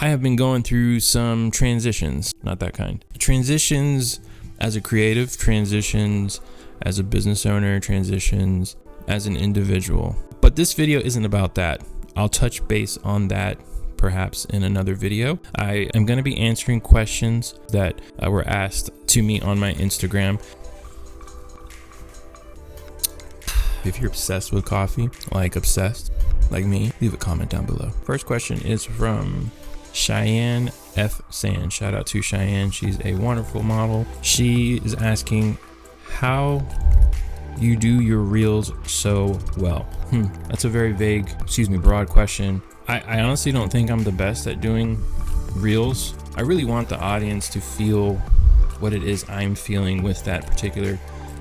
I have been going through some transitions, not that kind. Transitions as a creative, transitions as a business owner, transitions as an individual. But this video isn't about that. I'll touch base on that perhaps in another video. I am going to be answering questions that were asked to me on my Instagram. If you're obsessed with coffee, like obsessed, like me, leave a comment down below. First question is from Cheyenne F. Sand. Shout out to Cheyenne. She's a wonderful model. She is asking how you do your reels so well. That's a very vague, broad question. I honestly don't think I'm the best at doing reels. I really want the audience to feel what it is I'm feeling with that particular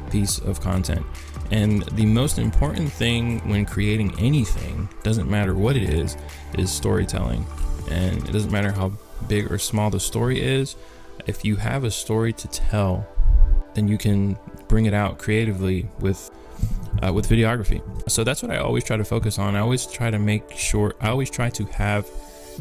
piece of content. And the most important thing when creating anything, doesn't matter what it is storytelling. And it doesn't matter how big or small the story is. If you have a story to tell, then you can bring it out creatively with videography. So that's what I always try to focus on. I always try to have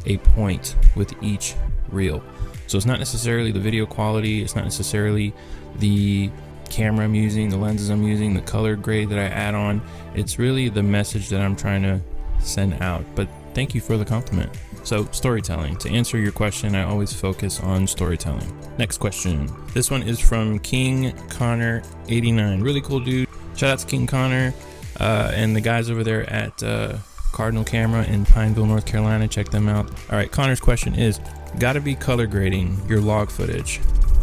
a point with each reel. So it's not necessarily the video quality. It's not necessarily the camera I'm using, the lenses I'm using, the color grade that I add on. It's really the message that I'm trying to send out. But thank you for the compliment. So storytelling. To answer your question, I always focus on storytelling. Next question. This one is from King Connor 89. Really cool dude. Shout out to King Connor and the guys over there at Cardinal Camera in Pineville, North Carolina. Check them out. All right, Connor's question is, gotta be color grading your log footage.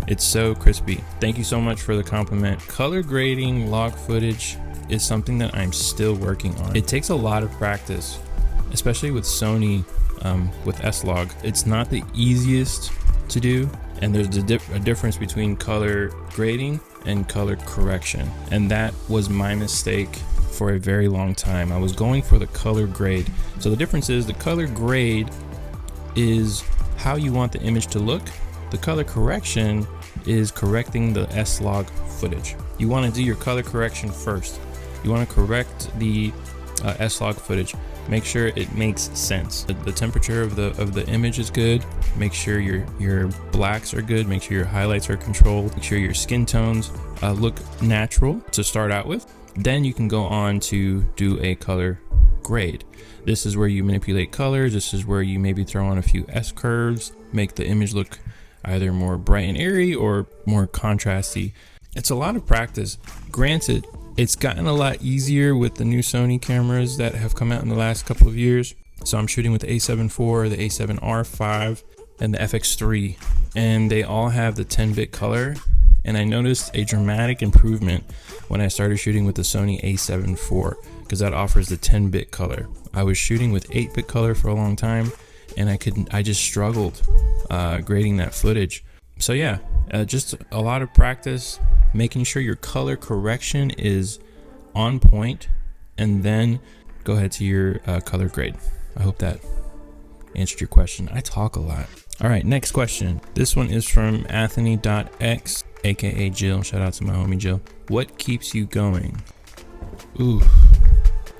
It's so crispy. Thank you so much for the compliment. Color grading log footage is something that I'm still working on. It takes a lot of practice, especially with Sony, with S-Log. It's not the easiest to do, and there's a difference between color grading and color correction, and that was my mistake for a very long time. I was going for the color grade. So the difference is the color grade is how you want the image to look. The color correction is correcting the S-Log footage. You want to do your color correction first. You want to correct the S-Log footage. Make sure it makes sense. The temperature of the image is good. Make sure your blacks are good. Make sure your highlights are controlled. Make sure your skin tones look natural to start out with. Then you can go on to do a color grade. This is where you manipulate colors. This is where you maybe throw on a few S-curves, make the image look either more bright and airy or more contrasty. It's a lot of practice. Granted, it's gotten a lot easier with the new Sony cameras that have come out in the last couple of years. So I'm shooting with the A7IV, the A7R5, and the FX3, and they all have the 10-bit color. And I noticed a dramatic improvement when I started shooting with the Sony A7IV, because that offers the 10-bit color. I was shooting with 8-bit color for a long time, and I just struggled grading that footage. So yeah, just a lot of practice, making sure your color correction is on point, and then go ahead to your color grade. I hope that answered your question. I talk a lot. All right, next question. This one is from Anthony.x, aka Jill. Shout out to my homie Jill. What keeps you going? Ooh.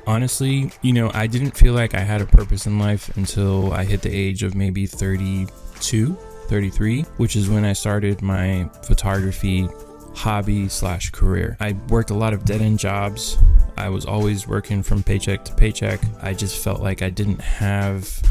Honestly, I didn't feel like I had a purpose in life until I hit the age of maybe 32, 33, which is when I started my photography hobby / career. I worked a lot of dead-end jobs. I was always working from paycheck to paycheck. I just felt like I didn't have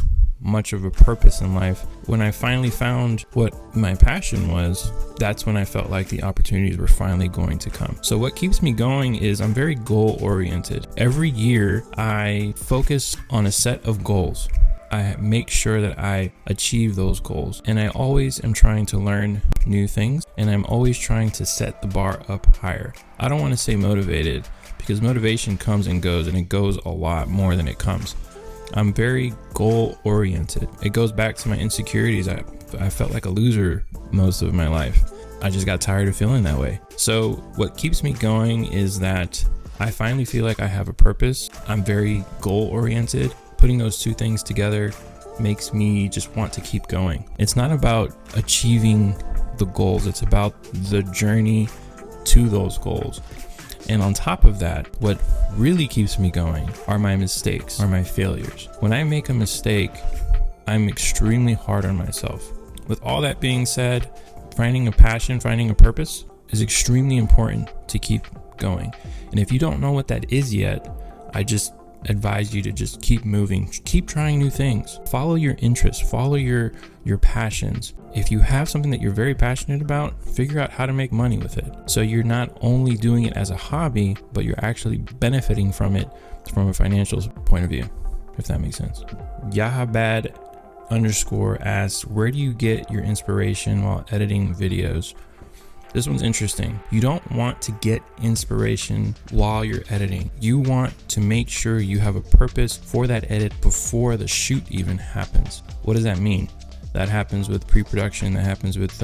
much of a purpose in life. When I finally found what my passion was, that's when I felt like the opportunities were finally going to come. So what keeps me going is I'm very goal oriented. Every year I focus on a set of goals. I make sure that I achieve those goals, and I always am trying to learn new things, and I'm always trying to set the bar up higher. I don't want to say motivated, because motivation comes and goes, and it goes a lot more than it comes. I'm very goal oriented. It goes back to my insecurities. I felt like a loser most of my life. I just got tired of feeling that way. So what keeps me going is that I finally feel like I have a purpose. I'm very goal oriented. Putting those two things together makes me just want to keep going. It's not about achieving the goals. It's about the journey to those goals. And on top of that, what really keeps me going are my mistakes, are my failures. When I make a mistake, I'm extremely hard on myself. With all that being said, finding a passion, finding a purpose is extremely important to keep going. And if you don't know what that is yet, I just advise you to just keep moving, keep trying new things, follow your interests, follow your passions. If you have something that you're very passionate about, figure out how to make money with it. So you're not only doing it as a hobby, but you're actually benefiting from it from a financial point of view, if that makes sense. Yahabad _ asks, where do you get your inspiration while editing videos? This one's interesting. You don't want to get inspiration while you're editing. You want to make sure you have a purpose for that edit before the shoot even happens. What does that mean? That happens with pre-production, that happens with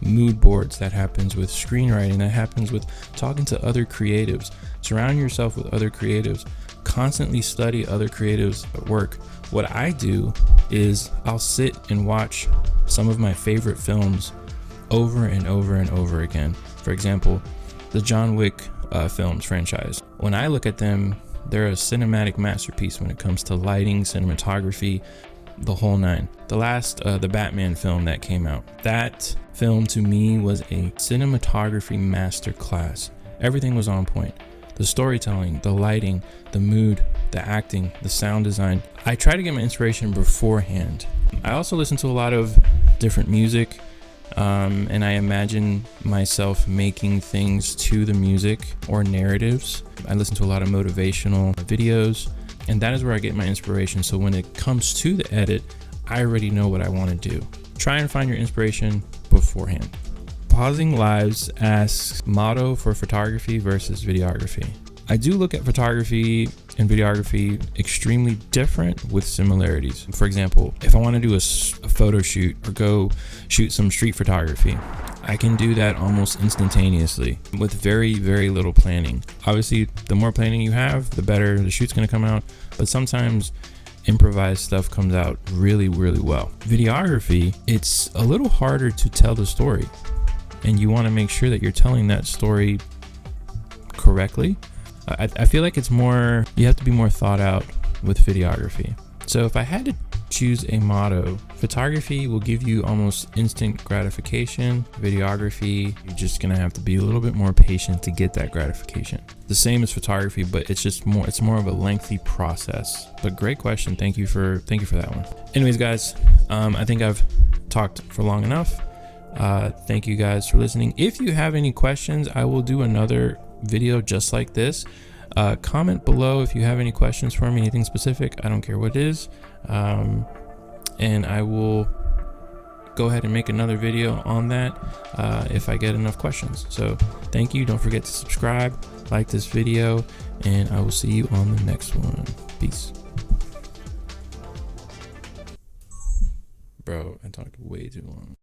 mood boards, that happens with screenwriting, that happens with talking to other creatives. Surround yourself with other creatives. Constantly study other creatives at work. What I do is I'll sit and watch some of my favorite films over and over and over again. For example, the John Wick films franchise. When I look at them, they're a cinematic masterpiece when it comes to lighting, cinematography, the whole nine. The last, the Batman film that came out, that film to me was a cinematography masterclass. Everything was on point. The storytelling, the lighting, the mood, the acting, the sound design. I try to get my inspiration beforehand. I also listen to a lot of different music. And I imagine myself making things to the music or narratives. I listen to a lot of motivational videos, and that is where I get my inspiration. So when it comes to the edit, I already know what I want to do. Try and find your inspiration beforehand. Pausing Lives asks, motto for photography versus videography. I do look at photography and videography extremely different with similarities. For example, if I want to do a photo shoot or go shoot some street photography, I can do that almost instantaneously with very, very little planning. Obviously, the more planning you have, the better the shoot's going to come out. But sometimes improvised stuff comes out really, really well. Videography, it's a little harder to tell the story, and you want to make sure that you're telling that story correctly. I feel like it's more, you have to be more thought out with videography. So if I had to choose a motto, photography will give you almost instant gratification. Videography, you're just gonna have to be a little bit more patient to get that gratification. The same as photography, but it's more of a lengthy process. But great question. Thank you for that one. Anyways, guys, I think I've talked for long enough. Thank you guys for listening. If you have any questions, I will do another video just like this. Comment below if you have any questions for me, anything specific. I don't care what it is, and I will go ahead and make another video on that if I get enough questions. So thank you. Don't forget to subscribe, like this video, and I will see you on the next one. Peace. Bro, I talked way too long.